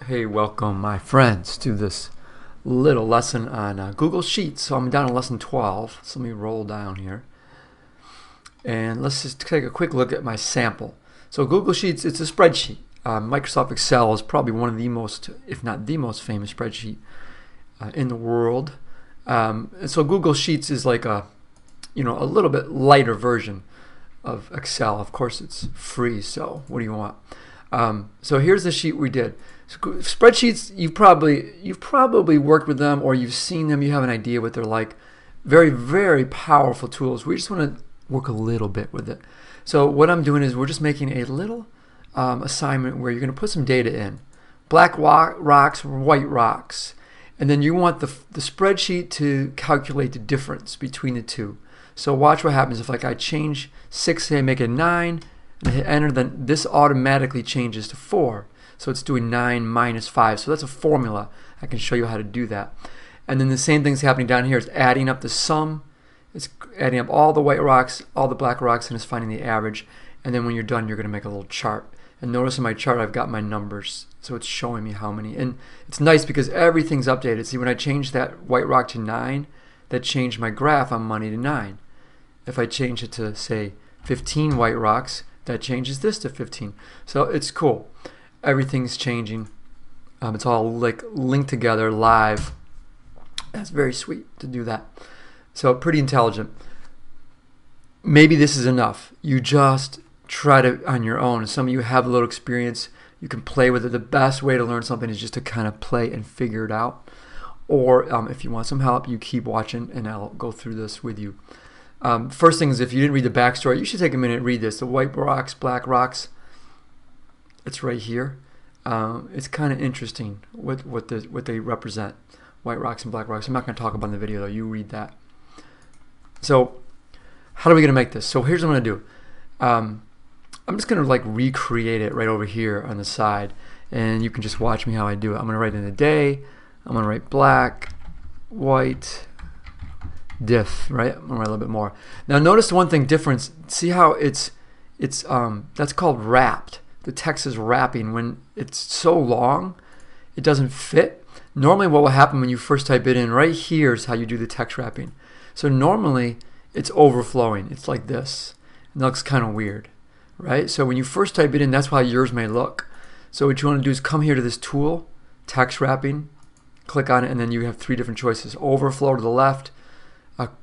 Hey, welcome my friends to this little lesson on Google Sheets. So I'm down to lesson 12. So let me roll down here. And let's just take a quick look at my sample. So Google Sheets, it's a spreadsheet. Microsoft Excel is probably one of the most, if not the most famous spreadsheet in the world. And so Google Sheets is like a little bit lighter version of Excel. Of course, it's free, so what do you want? So here's the sheet we did. So spreadsheets, you've probably worked with them, or you've seen them. You have an idea what they're like. Very, very powerful tools. We just want to work a little bit with it. So what I'm doing is we're just making a little assignment where you're going to put some data in. blackRocks or whiteRocks. And then you want the spreadsheet to calculate the difference between the two. So watch what happens if I change 6 and make it 9 and hit enter, then this automatically changes to 4. So it's doing 9 minus 5. So that's a formula. I can show you how to do that. And then the same thing's happening down here. It's adding up the sum. It's adding up all the whiteRocks, all the blackRocks, and it's finding the average. And then when you're done, you're going to make a little chart. And notice in my chart, I've got my numbers. So it's showing me how many. And it's nice because everything's updated. See, when I changed that whiteRock to 9, that changed my graph on money to 9. If I change it to, say, 15 whiteRocks, that changes this to 15. So it's cool. Everything's changing. It's all like linked together live. That's very sweet to do that. So pretty intelligent. Maybe this is enough. You just try to on your own. Some of you have a little experience. You can play with it. The best way to learn something is just to kind of play and figure it out. Or if you want some help, you keep watching and I'll go through this with you. First thing is, if you didn't read the backstory, you should take a minute and read this. The whiteRocks, blackRocks, it's right here. It's kind of interesting what they represent, whiteRocks and blackRocks. I'm not going to talk about it in the video though. You read that. So how are we going to make this? So here's what I'm going to do. I'm just going to recreate it right over here on the side, and you can just watch me how I do it. I'm going to write in the day. I'm going to write black, white, diff, right? I'm gonna write a little bit more. Now notice the one thing difference. See how it's that's called wrapped. The text is wrapping. When it's so long, it doesn't fit. Normally what will happen when you first type it in, right here is how you do the text wrapping. So normally it's overflowing. It's like this. And that looks kind of weird, right? So when you first type it in, that's how yours may look. So what you want to do is come here to this tool, text wrapping, click on it, and then you have 3 different choices. Overflow to the left,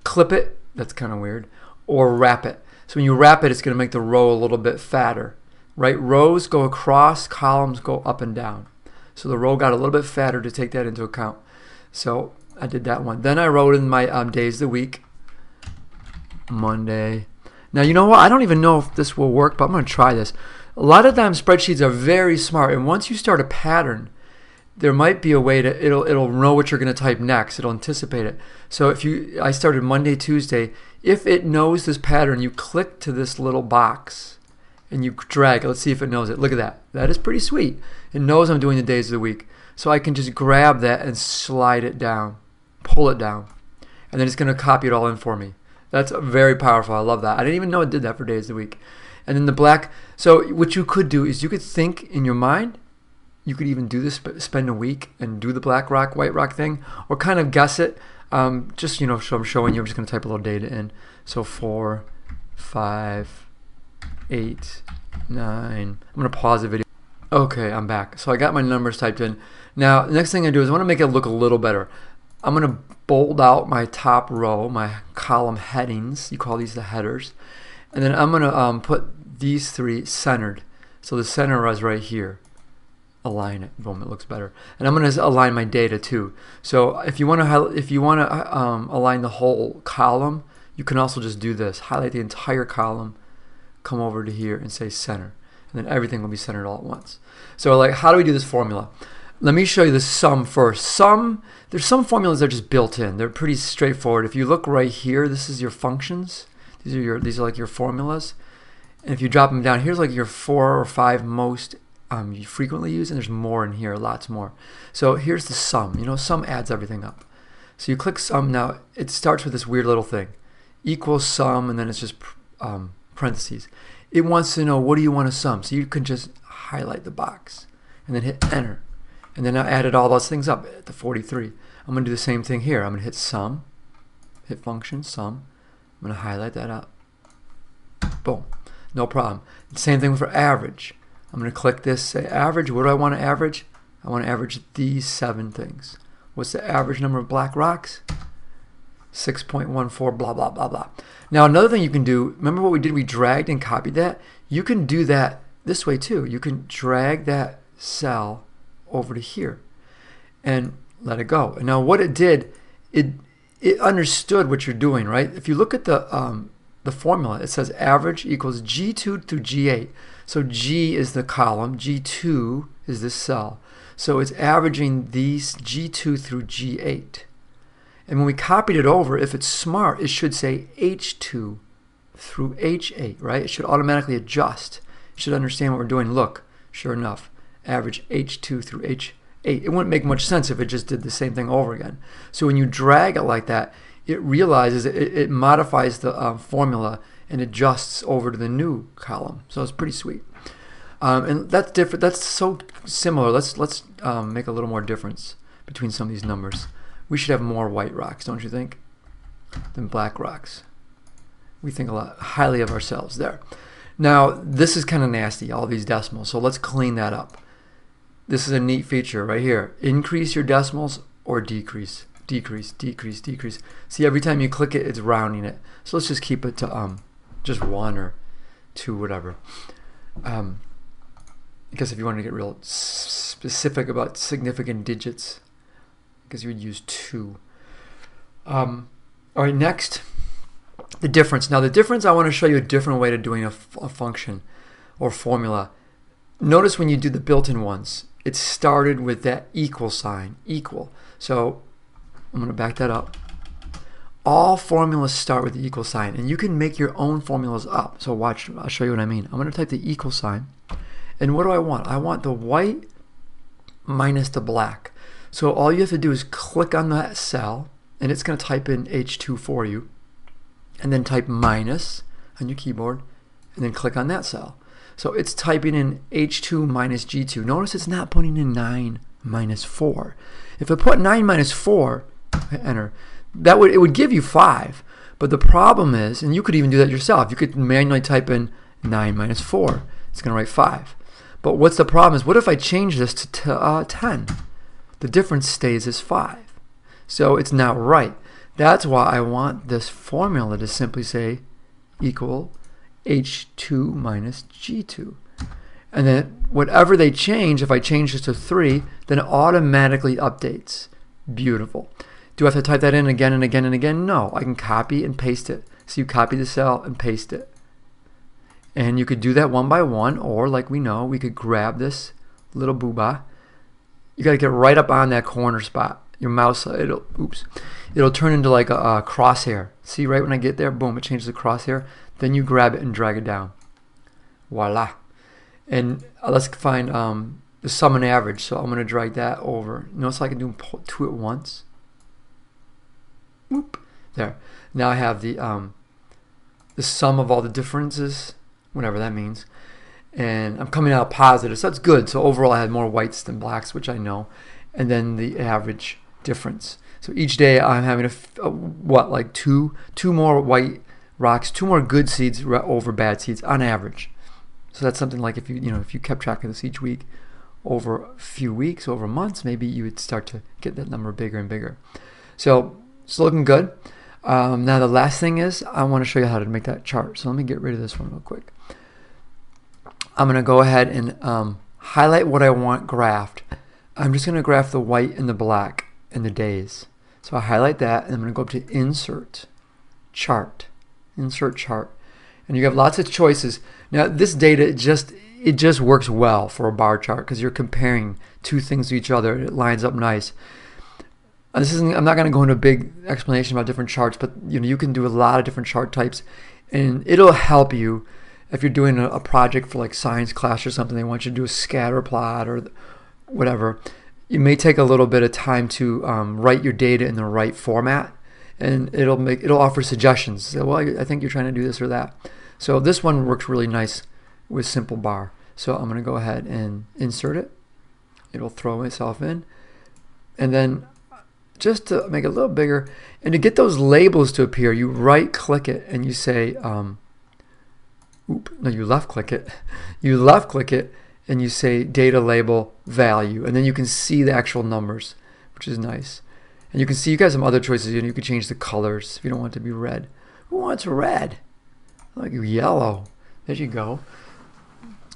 clip it, that's kind of weird, or wrap it. So when you wrap it, it's going to make the row a little bit fatter, right? Rows go across, columns go up and down. So the row got a little bit fatter to take that into account. So I did that one. Then I wrote in my days of the week, Monday. Now you know what? I don't even know if this will work, but I'm going to try this. A lot of times spreadsheets are very smart, and once you start a pattern, there might be a way to it'll know what you're going to type next. It'll anticipate it. So I started Monday, Tuesday. If it knows this pattern, you click to this little box and you drag. Let's see if it knows it. Look at that. That is pretty sweet. It knows I'm doing the days of the week. So I can just grab that and slide it down, pull it down, and then it's going to copy it all in for me. That's very powerful. I love that. I didn't even know it did that for days of the week. And then the black. So what you could do is you could think in your mind. You could even do this, spend a week and do the blackRock, whiteRock thing, or kind of guess it. Just, so I'm showing you, I'm just going to type a little data in. So 4, 5, 8, 9. I'm going to pause the video. Okay, I'm back. So I got my numbers typed in. Now, the next thing I do is I want to make it look a little better. I'm going to bold out my top row, my column headings. You call these the headers. And then I'm going to put these 3 centered. So the center is right here. Align it. Boom, it looks better. And I'm going to align my data too. So if you want to align the whole column, you can also just do this. Highlight the entire column, come over to here and say center, and then everything will be centered all at once. So how do we do this formula? Let me show you the sum first. There's some formulas that are just built in. They're pretty straightforward. If you look right here, this is your functions. These are like your formulas. And if you drop them down, here's like your 4 or 5 most you frequently use, and there's more in here, lots more. So here's the sum. Sum adds everything up. So you click sum. Now it starts with this weird little thing, equals sum, and then it's just parentheses. It wants to know, what do you want to sum? So you can just highlight the box and then hit enter. And then I added all those things up at the 43. I'm going to do the same thing here. I'm going to hit sum, hit function, sum. I'm going to highlight that up. Boom. No problem. Same thing for average. I'm going to click this, say average. What do I want to average? I want to average these 7 things. What's the average number of blackRocks? 6.14, blah, blah, blah, blah. Now, another thing you can do, remember what we did? We dragged and copied that. You can do that this way too. You can drag that cell over to here and let it go. And now what it did, it understood what you're doing, right? If you look at the formula, it says average equals G2 through G8. So G is the column, G2 is this cell. So it's averaging these G2 through G8. And when we copied it over, if it's smart, it should say H2 through H8, right? It should automatically adjust. It should understand what we're doing. Look, sure enough, average H2 through H8. It wouldn't make much sense if it just did the same thing over again. So when you drag it like that, it realizes it modifies the formula and adjusts over to the new column. So it's pretty sweet. And that's different. That's so similar. Let's make a little more difference between some of these numbers. We should have more whiteRocks, don't you think, than blackRocks. We think a lot highly of ourselves there. Now, this is kind of nasty, all these decimals, so let's clean that up. This is a neat feature right here. Increase your decimals or decrease. Decrease, decrease, decrease. See, every time you click it, it's rounding it. So let's just keep it to just 1 or 2, whatever. Because if you want to get real specific about significant digits, because you would use 2. All right, next, the difference. Now the difference, I want to show you a different way to doing a function or formula. Notice when you do the built-in ones, it started with that equal sign, equal. So I'm going to back that up. All formulas start with the equal sign, and you can make your own formulas up. So watch, I'll show you what I mean. I'm going to type the equal sign, and what do I want? I want the white minus the black. So all you have to do is click on that cell, and it's going to type in H2 for you, and then type minus on your keyboard, and then click on that cell. So it's typing in H2 minus G2. Notice it's not putting in 9 minus 4. If it put 9 minus 4, enter, it would give you 5. But the problem is, and you could even do that yourself, you could manually type in 9 minus 4. It's going to write 5. But what's the problem is, what if I change this to 10? The difference stays as 5. So it's not right. That's why I want this formula to simply say equal H2 minus G2. And then whatever they change, if I change this to 3, then it automatically updates. Beautiful. Do I have to type that in again and again and again? No, I can copy and paste it. So you copy the cell and paste it. And you could do that one by one, or like we know, we could grab this little booba. You got to get right up on that corner spot. Your mouse, it'll turn into like a crosshair. See, right when I get there, boom, it changes the crosshair. Then you grab it and drag it down. Voila. And let's find the sum and average. So I'm going to drag that over. Notice I can do 2 at once. Whoop. There. Now I have the sum of all the differences, whatever that means. And I'm coming out positive, so that's good. So overall I had more whites than blacks, which I know. And then the average difference. So each day I'm having like two more white rocks, 2 more good seeds over bad seeds on average. So that's something like if you kept track of this each week over a few weeks, over months, maybe you would start to get that number bigger and bigger. So it's looking good. Now the last thing is I want to show you how to make that chart. So let me get rid of this one real quick. I'm going to go ahead and highlight what I want graphed. I'm just going to graph the white and the black and the days. So I highlight that, and I'm going to go up to Insert, Chart, Insert Chart. And you have lots of choices. Now this data, it just works well for a bar chart because you're comparing 2 things to each other. It lines up nice. I'm not going to go into a big explanation about different charts, but you can do a lot of different chart types, and it'll help you if you're doing a project for like science class or something. They want you to do a scatter plot or whatever. It may take a little bit of time to write your data in the right format, and it'll offer suggestions. So, well, I think you're trying to do this or that. So this one works really nice with simple bar. So I'm going to go ahead and insert it, it'll throw itself in. And then just to make it a little bigger, and to get those labels to appear, you right click it and you say, you left click it. You left click it and you say data label value, and then you can see the actual numbers, which is nice. And you can see you got some other choices. You can change the colors if you don't want it to be red. Who wants red? I like yellow. There you go.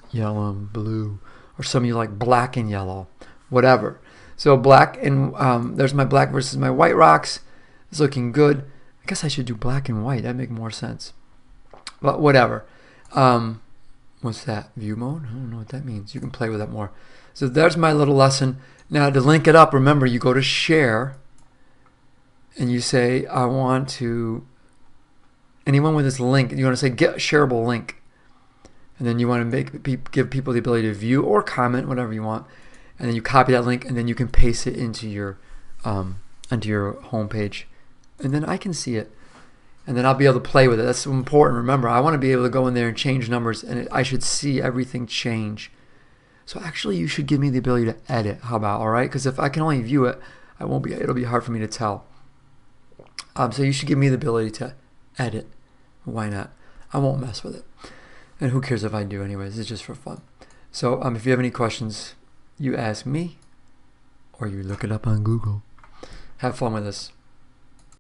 Yellow and blue. Or some of you like black and yellow. Whatever. So black and there's my black versus my white rocks. It's looking good. I guess I should do black and white. That'd make more sense. But whatever. What's that? View mode? I don't know what that means. You can play with that more. So there's my little lesson. Now to link it up, remember you go to share and you say I want to, anyone with this link, you want to say get shareable link. And then you want to give people the ability to view or comment, whatever you want. And then you copy that link and then you can paste it into your home page. And then I can see it. And then I'll be able to play with it. That's important. Remember, I want to be able to go in there and change numbers, and I should see everything change. So actually, you should give me the ability to edit. How about, all right? Because if I can only view it, it'll be hard for me to tell. So you should give me the ability to edit. Why not? I won't mess with it. And who cares if I do anyways? It's just for fun. So if you have any questions, you ask me, or you look it up on Google. Have fun with this.